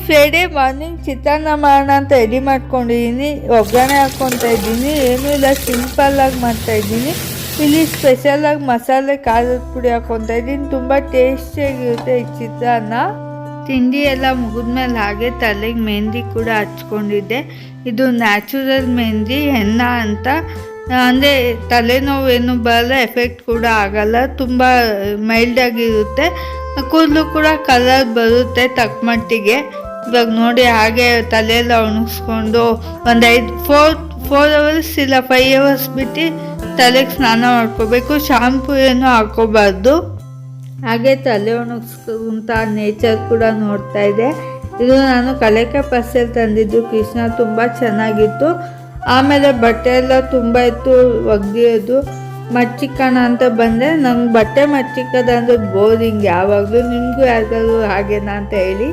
Friday morning ಚಿತ್ರಾನ್ನ ಮಾಡೋಣ ಅಂತ ready ಮಾಡ್ಕೊಂಡಿದ್ದೀನಿ. ಒಗ್ಗರಣೆ ಹಾಕ್ಕೊತಾ ಇದ್ದೀನಿ. ಏನೂ ಇಲ್ಲ, ಸಿಂಪಲ್ಲಾಗಿ ಮಾಡ್ತಾಯಿದ್ದೀನಿ. ಇಲ್ಲಿ ಸ್ಪೆಷಲಾಗಿ ಮಸಾಲೆ ಖಾರದ ಪುಡಿ ಹಾಕ್ಕೊತಾ ಇದ್ದೀನಿ. ತುಂಬ ಟೇಸ್ಟಿಯಾಗಿರುತ್ತೆ ಈ ಚಿತ್ರಾನ್ನ. ತಿಂಡಿ ಎಲ್ಲ ಮುಗಿದ್ಮೇಲೆ ಹಾಗೆ ತಲೆಗೆ ಮೆಹಂದಿ ಕೂಡ ಹಚ್ಕೊಂಡಿದ್ದೆ. ಇದು ನ್ಯಾಚುರಲ್ ಮೆಹಂದಿ, ಹೆನ್ನ ಅಂತ. ಅಂದರೆ ತಲೆನೋವು ಏನು ಬರಲ್ಲ, ಎಫೆಕ್ಟ್ ಕೂಡ ಆಗಲ್ಲ, ತುಂಬ ಮೈಲ್ಡಾಗಿರುತ್ತೆ. ಕೂದಲು ಕೂಡ ಕಲರ್ ಬರುತ್ತೆ ತಕ್ಕ ಮಟ್ಟಿಗೆ. ಇವಾಗ ನೋಡಿ ಹಾಗೆ ತಲೆಯೆಲ್ಲ ಒಣಗಿಸ್ಕೊಂಡು ಒಂದು 4 ಅವರ್ಸ್ ಇಲ್ಲ 5 ಅವರ್ಸ್ ಬಿಟ್ಟು ತಲೆಗೆ ಸ್ನಾನ ಮಾಡ್ಕೋಬೇಕು. ಶಾಂಪು ಏನೂ ಹಾಕೋಬಾರ್ದು. ಹಾಗೆ ತಲೆ ಒಣಗಿಸ್ಕೊಂತ ನೇಚರ್ ಕೂಡ ನೋಡ್ತಾ ಇದೆ. ಇದು ನಾನು ಕಲೇಕ ಪರ್ಸಲ್ಲಿ ತಂದಿದ್ದು ಕೃಷ್ಣ, ತುಂಬ ಚೆನ್ನಾಗಿತ್ತು. ಆಮೇಲೆ ಬಟ್ಟೆ ಎಲ್ಲ ತುಂಬ ಇತ್ತು ಒಗ್ದಿರೋದು. ಮಚ್ಚಿಕ್ಕಣ ಅಂತ ಬಂದೆ. ನಂಗೆ ಬಟ್ಟೆ ಮಚ್ಚಿಕ್ಕದಂದ್ರೆ ಬೋರಿಂಗ್ ಯಾವಾಗಲೂ. ನಿಮಗೂ ಯಾರಿಗಾದ್ರು ಹಾಗೇನಾ ಅಂತ ಹೇಳಿ.